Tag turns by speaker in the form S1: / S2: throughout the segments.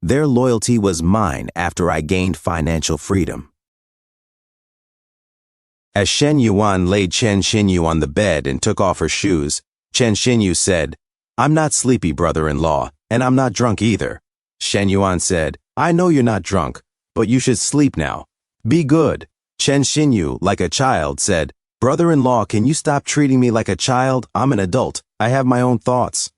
S1: Their loyalty was mine after I gained financial freedom. As Shen Yuan laid Chen Xinyu on the bed and took off her shoes, Chen Xinyu said, "I'm not sleepy, brother-in-law, and I'm not drunk either." Shen Yuan said, "I know you're not drunk, but you should sleep now. Be good." Chen Xinyu, like a child, said, "Brother-in-law, can you stop treating me like a child? I'm an adult. I have my own thoughts."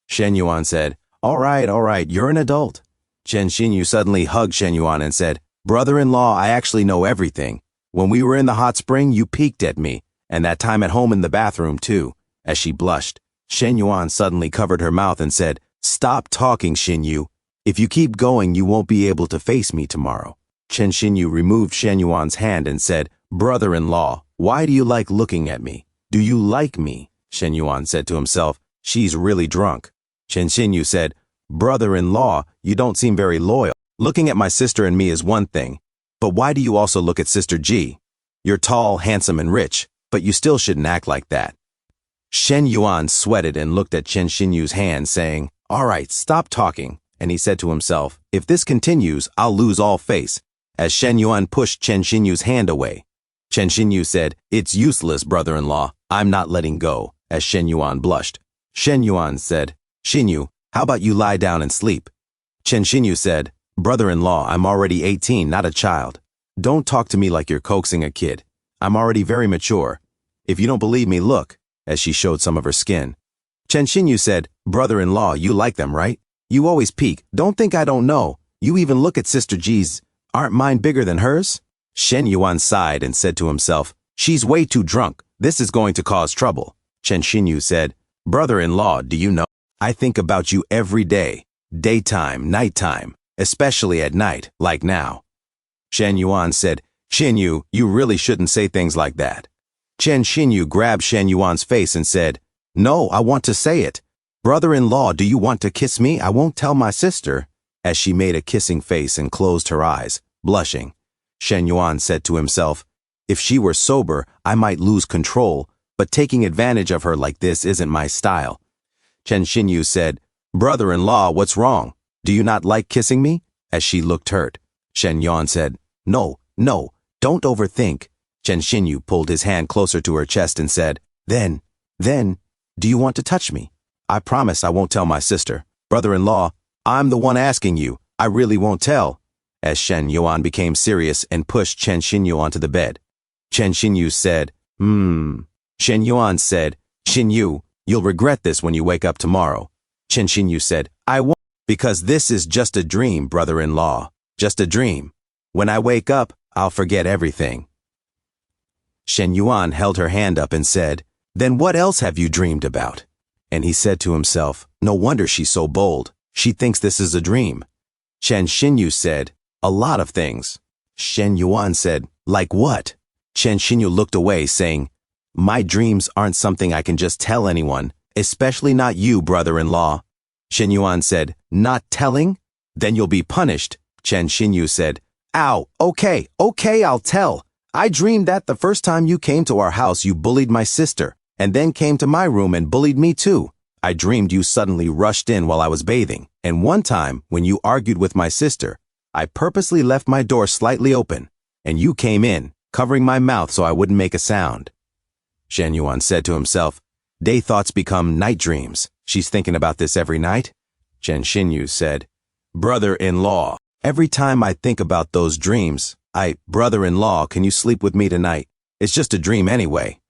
S1: Shen Yuan said, all right, you're an adult." Chen Xinyu suddenly hugged Shen Yuan and said, "Brother-in-law, I actually know everything. When we were in the hot spring, you peeked at me, and that time at home in the bathroom, too." As she blushed, Shen Yuan suddenly covered her mouth and said, "Stop talking, Xinyu. If you keep going, you won't be able to face me tomorrow." Chen Xinyu removed Shen Yuan's hand and said, "Brother-in-law, why do you like looking at me? Do you like me?" Shen Yuan said to himself, "She's really drunk." Chen Xinyu said, "Brother-in-law, you don't seem very loyal. Looking at my sister and me is one thing, but why do you also look at Sister G? You're tall, handsome, and rich, but you still shouldn't act like that." Shen Yuan sweated and looked at Chen Xinyu's hand, saying, "All right, stop talking." And he said to himself, "If this continues, I'll lose all face," as Shen Yuan pushed Chen Xinyu's hand away. Chen Xinyu said, "It's useless, brother-in-law. I'm not letting go," as Shen Yuan blushed. Shen Yuan said, "Xinyu, how about you lie down and sleep?" Chen Xinyu said, "Brother-in-law, I'm already 18, not a child. Don't talk to me like you're coaxing a kid. I'm already very mature. If you don't believe me, look," as she showed some of her skin. Chen Xinyu said, "Brother-in-law, you like them, right? You always peek. Don't think I don't know. You even look at Sister G's. Aren't mine bigger than hers?" Shen Yuan sighed and said to himself, "She's way too drunk. This is going to cause trouble." Chen Xinyu said, "Brother-in-law, do you know? I think about you every day, daytime, nighttime, especially at night, like now." Shen Yuan said, "Xinyu, you really shouldn't say things like that." Chen Xinyu grabbed Shen Yuan's face and said, "No, I want to say it. Brother-in-law, do you want to kiss me? I won't tell my sister," as she made a kissing face and closed her eyes, blushing. Shen Yuan said to himself, "If she were sober, I might lose control, but taking advantage of her like this isn't my style." Chen Xinyu said, "Brother-in-law, what's wrong? Do you not like kissing me?" as she looked hurt. Shen Yuan said, No, don't overthink." Chen Xinyu pulled his hand closer to her chest and said, Then, do you want to touch me? I promise I won't tell my sister. Brother-in-law, I'm the one asking you. I really won't tell." As Shen Yuan became serious and pushed Chen Xinyu onto the bed. Chen Xinyu said, Shen Yuan said, "Xinyu, you'll regret this when you wake up tomorrow." Chen Xinyu said, "I won't, because this is just a dream, brother-in-law. Just a dream. When I wake up, I'll forget everything." Shen Yuan held her hand up and said, "Then what else have you dreamed about?" And he said to himself, "No wonder she's so bold. She thinks this is a dream." Chen Xinyu said, "A lot of things." Shen Yuan said, "Like what?" Chen Xinyu looked away, saying, "My dreams aren't something I can just tell anyone, especially not you, brother-in-law." Shen Yuan said, "Not telling? Then you'll be punished." Chen Xinyu said, "Ow, okay, I'll tell. I dreamed that the first time you came to our house, you bullied my sister, and then came to my room and bullied me too. I dreamed you suddenly rushed in while I was bathing, and one time, when you argued with my sister, I purposely left my door slightly open, and you came in, covering my mouth so I wouldn't make a sound." Shen Yuan said to himself, "Day thoughts become night dreams. She's thinking about this every night." Chen Xinyu said, "Brother-in-law, every time I think about those dreams, brother-in-law, can you sleep with me tonight? It's just a dream anyway."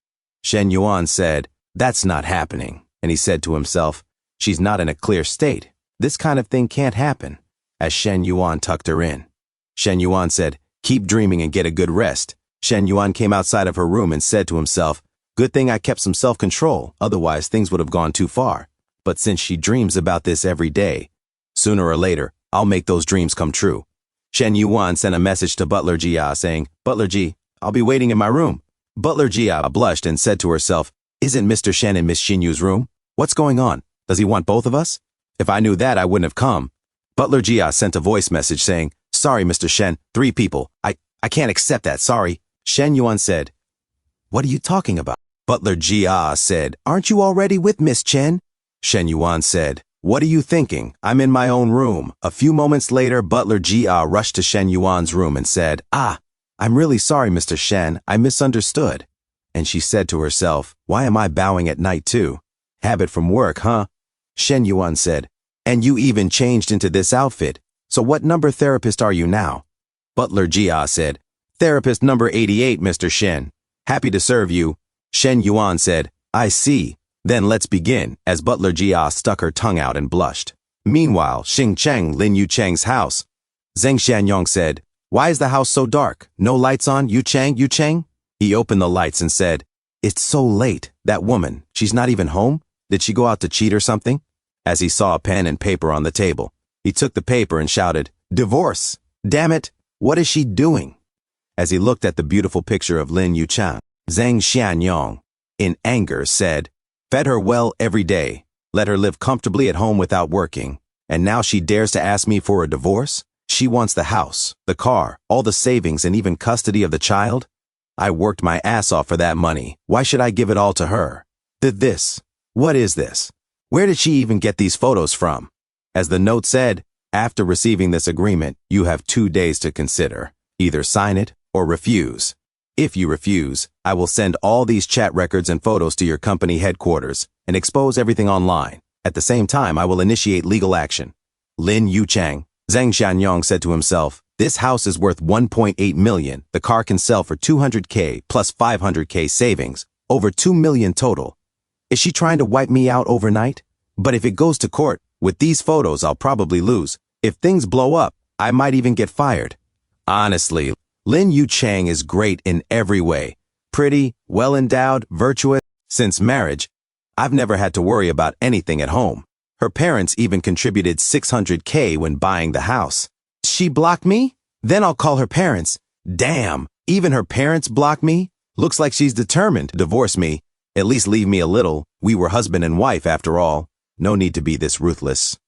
S1: Shen Yuan said, "That's not happening." And he said to himself, "She's not in a clear state. This kind of thing can't happen," as Shen Yuan tucked her in. Shen Yuan said, "Keep dreaming and get a good rest." Shen Yuan came outside of her room and said to himself, "Good thing I kept some self-control, otherwise things would have gone too far. But since she dreams about this every day, sooner or later, I'll make those dreams come true." Shen Yuan sent a message to Butler Jia saying, "Butler Ji, I'll be waiting in my room." Butler Jia blushed and said to herself, "Isn't Mr. Shen in Miss Xinyu's room? What's going on? Does he want both of us? If I knew that, I wouldn't have come." Butler Jia sent a voice message saying, "Sorry, Mr. Shen, 3 people. I can't accept that, sorry." Shen Yuan said, "What are you talking about?" Butler Jia said, "Aren't you already with Miss Chen?" Shen Yuan said, What are you thinking? I'm in my own room. A few moments later, butler Jia rushed to Shen Yuan's room and said, I'm really sorry, Mr. Shen. I misunderstood. And she said to herself, why am I bowing at night too? Habit from work, huh? Shen Yuan said, and you even changed into this outfit. So what number therapist are you now? Butler Jia said, therapist number 88, Mr. Shen. Happy to serve you. Shen Yuan said, I see. Then let's begin, as Butler Jia stuck her tongue out and blushed. Meanwhile, Xing Cheng, Lin Yu Cheng's house. Zheng Xianyong said, why is the house so dark? No lights on, Yu Cheng? He opened the lights and said, it's so late. That woman, she's not even home? Did she go out to cheat or something? As he saw a pen and paper on the table, he took the paper and shouted, divorce! Damn it! What is she doing? As he looked at the beautiful picture of Lin Yu Cheng, Zheng Xianyong, in anger, said, fed her well every day, let her live comfortably at home without working, and now she dares to ask me for a divorce? She wants the house, the car, all the savings, and even custody of the child? I worked my ass off for that money. Why should I give it all to her? What is this? Where did she even get these photos from? As the note said, after receiving this agreement, you have 2 days to consider. Either sign it or refuse. If you refuse, I will send all these chat records and photos to your company headquarters and expose everything online. At the same time, I will initiate legal action. Lin Yu Cheng, Zheng Xianyong said to himself, this house is worth 1.8 million. The car can sell for 200K plus 500K savings, over 2 million total. Is she trying to wipe me out overnight? But if it goes to court, with these photos, I'll probably lose. If things blow up, I might even get fired. Honestly, Lin Yu Cheng is great in every way. Pretty, well-endowed, virtuous. Since marriage, I've never had to worry about anything at home. Her parents even contributed 600K when buying the house. She blocked me? Then I'll call her parents. Damn, even her parents block me? Looks like she's determined to divorce me. At least leave me a little. We were husband and wife after all. No need to be this ruthless.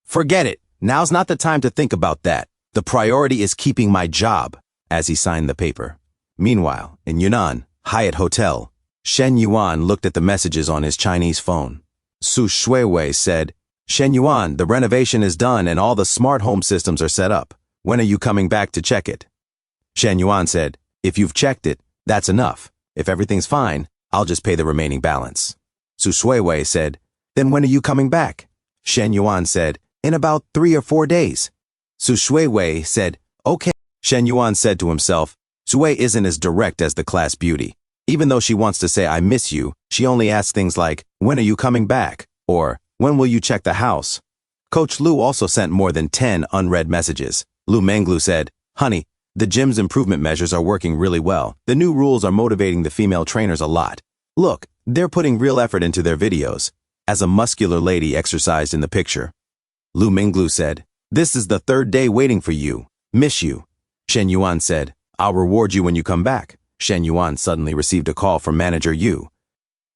S1: Forget it. Now's not the time to think about that. The priority is keeping my job. As he signed the paper. Meanwhile, in Yunnan, Hyatt Hotel, Shen Yuan looked at the messages on his Chinese phone. Su Shuiwei said, Shen Yuan, the renovation is done and all the smart home systems are set up. When are you coming back to check it? Shen Yuan said, if you've checked it, that's enough. If everything's fine, I'll just pay the remaining balance. Su Shuiwei said, then when are you coming back? Shen Yuan said, in about 3 or 4 days. Su Shuiwei said, okay. Shen Yuan said to himself, Sui isn't as direct as the class beauty. Even though she wants to say I miss you, she only asks things like, when are you coming back? Or, when will you check the house? Coach Lu also sent more than 10 unread messages. Lu Menglu said, honey, the gym's improvement measures are working really well. The new rules are motivating the female trainers a lot. Look, they're putting real effort into their videos. As a muscular lady exercised in the picture. Lu Menglu said, this is the 3rd day waiting for you. Miss you. Shen Yuan said, I'll reward you when you come back. Shen Yuan suddenly received a call from Manager Yu.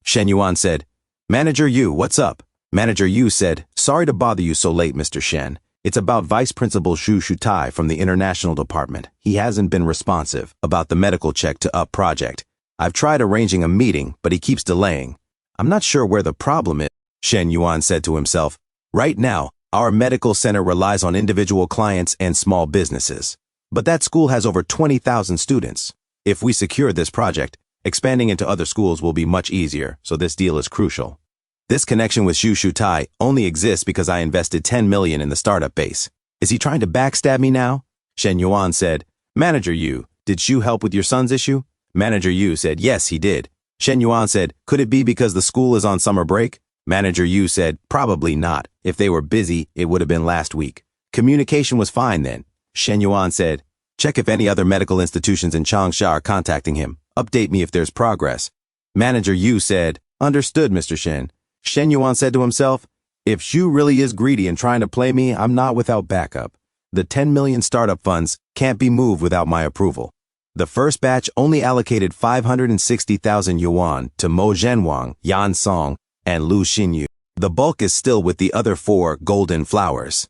S1: Shen Yuan said, Manager Yu, what's up? Manager Yu said, sorry to bother you so late, Mr. Shen. It's about Vice Principal Xu Shutai from the International Department. He hasn't been responsive about the medical check to up project. I've tried arranging a meeting, but he keeps delaying. I'm not sure where the problem is. Shen Yuan said to himself, right now, our medical center relies on individual clients and small businesses. But that school has over 20,000 students. If we secure this project, expanding into other schools will be much easier, so this deal is crucial. This connection with Xu Shutai only exists because I invested 10 million in the startup base. Is he trying to backstab me now? Shen Yuan said, Manager Yu, did Xu help with your son's issue? Manager Yu said, yes, he did. Shen Yuan said, could it be because the school is on summer break? Manager Yu said, probably not. If they were busy, it would have been last week. Communication was fine then. Shen Yuan said, check if any other medical institutions in Changsha are contacting him. Update me if there's progress. Manager Yu said, understood, Mr. Shen. Shen Yuan said to himself, if Xu really is greedy and trying to play me, I'm not without backup. The 10 million startup funds can't be moved without my approval. The first batch only allocated 560,000 yuan to Mo Zhenwang, Yan Song, and Lu Xinyu. The bulk is still with the other 4 golden flowers.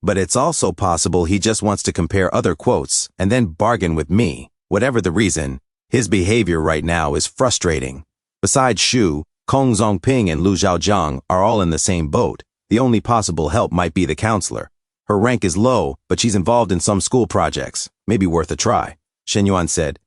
S1: But it's also possible he just wants to compare other quotes and then bargain with me. Whatever the reason, his behavior right now is frustrating. Besides Xu, Kong Zongping and Lu Zhaojiang are all in the same boat. The only possible help might be the counselor. Her rank is low, but she's involved in some school projects. Maybe worth a try. Shen Yuan said,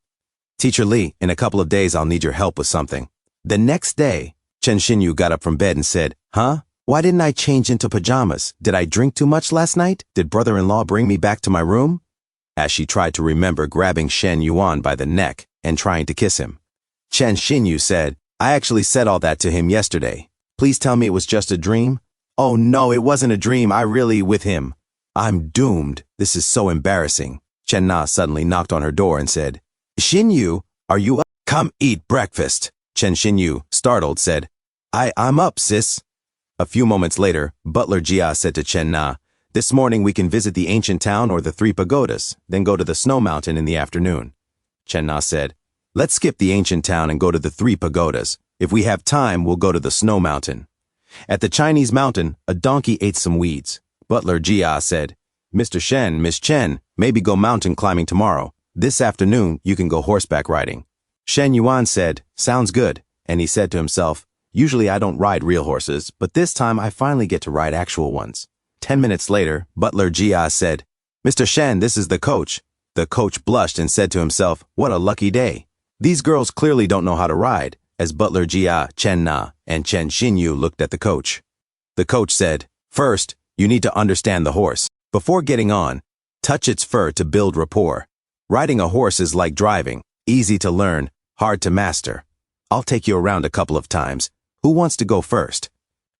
S1: Teacher Li, in a couple of days I'll need your help with something. The next day, Chen Xinyu got up from bed and said, Huh? Why didn't I change into pajamas? Did I drink too much last night? Did brother-in-law bring me back to my room? As she tried to remember grabbing Shen Yuan by the neck and trying to kiss him. Chen Xinyu said, I actually said all that to him yesterday. Please tell me it was just a dream? Oh no, it wasn't a dream. I really with him. I'm doomed. This is so embarrassing. Chen Na suddenly knocked on her door and said, Xinyu, are you up? Come eat breakfast. Chen Xinyu, startled, said, I'm up, sis. A few moments later, Butler Jia said to Chen Na, This morning we can visit the ancient town or the 3 pagodas, then go to the snow mountain in the afternoon. Chen Na said, Let's skip the ancient town and go to the 3 pagodas. If we have time, we'll go to the snow mountain. At the Chinese mountain, a donkey ate some weeds. Butler Jia said, Mr. Shen, Miss Chen, maybe go mountain climbing tomorrow. This afternoon, you can go horseback riding. Shen Yuan said, Sounds good. And he said to himself, Usually I don't ride real horses, but this time I finally get to ride actual ones. 10 minutes later, Butler Jia said, Mr. Shen, this is the coach. The coach blushed and said to himself, What a lucky day. These girls clearly don't know how to ride, as Butler Jia, Chen Na, and Chen Xinyu looked at the coach. The coach said, First, you need to understand the horse. Before getting on, touch its fur to build rapport. Riding a horse is like driving, easy to learn, hard to master. I'll take you around a couple of times. Who wants to go first?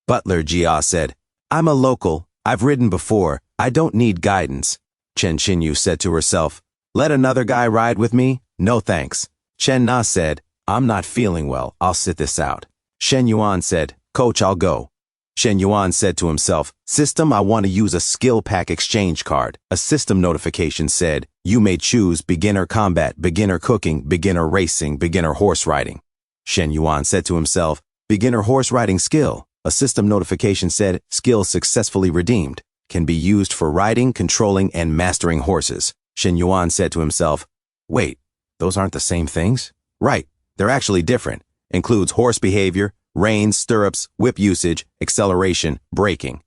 S1: Butler Jia said, I'm a local. I've ridden before. I don't need guidance. Chen Xinyu said to herself, Let another guy ride with me? No thanks. Chen Na said, I'm not feeling well. I'll sit this out. Shen Yuan said, Coach, I'll go. Shen Yuan said to himself, System, I want to use a skill pack exchange card. A system notification said, You may choose beginner combat, beginner cooking, beginner racing, beginner horse riding. Shen Yuan said to himself, Beginner horse riding skill. A system notification said, Skill successfully redeemed. Can be used for riding, controlling, and mastering horses. Shen Yuan said to himself, Wait, those aren't the same things? Right, they're actually different. Includes horse behavior, reins, stirrups, whip usage, acceleration, braking.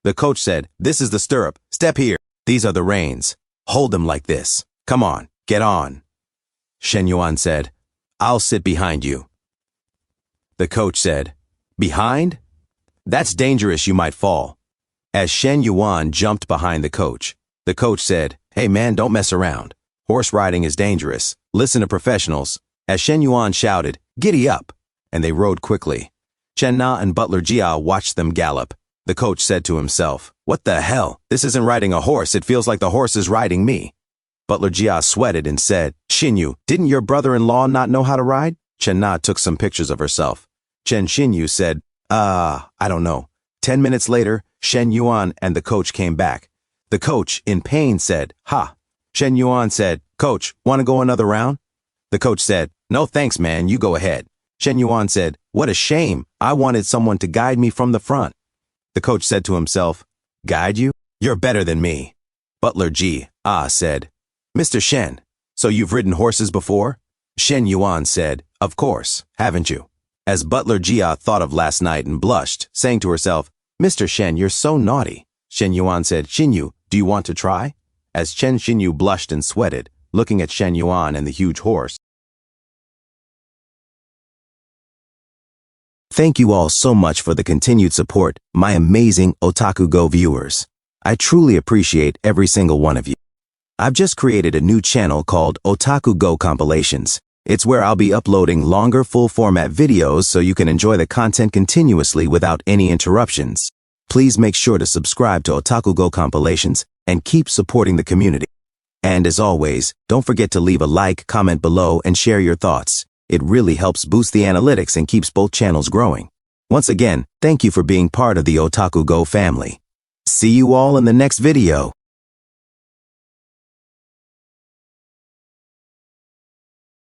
S1: The coach said, This is the stirrup. Step here. These are the reins. Hold them like this. Come on, get on. Shen Yuan said, I'll sit behind you. The coach said, Behind? That's dangerous, you might fall. As Shen Yuan jumped behind the coach said, Hey man, don't mess around. Horse riding is dangerous. Listen to professionals. As Shen Yuan shouted, Giddy up, and they rode quickly. Chen Na and Butler Jia watched them gallop. The coach said to himself, What the hell? This isn't riding a horse. It feels like the horse is riding me. Butler Jia sweated and said, Xinyu, didn't your brother-in-law not know how to ride? Chen Na took some pictures of herself. Chen Xinyu said, I don't know. 10 minutes later, Shen Yuan and the coach came back. The coach, in pain, said, Ha. Shen Yuan said, Coach, want to go another round? The coach said, No thanks, man, you go ahead. Shen Yuan said, What a shame. I wanted someone to guide me from the front. The coach said to himself, Guide you? You're better than me. Butler Jia said, Mr. Shen, so you've ridden horses before? Shen Yuan said, Of course, haven't you? As Butler Jia thought of last night and blushed, saying to herself, Mr. Shen, you're so naughty. Shen Yuan said, Xinyu, do you want to try? As Chen Xinyu blushed and sweated, looking at Shen Yuan and the huge horse. Thank you all so much for the continued support, my amazing OtakuGo viewers. I truly appreciate every single one of you. I've just created a new channel called OtakuGo Compilations. It's where I'll be uploading longer full-format videos so you can enjoy the content continuously without any interruptions. Please make sure to subscribe to OtakuGo Compilations and keep supporting the community. And as always, don't forget to leave a like, comment below, and share your thoughts. It really helps boost the analytics and keeps both channels growing. Once again, thank you for being part of the OtakuGo family. See you all in the next video.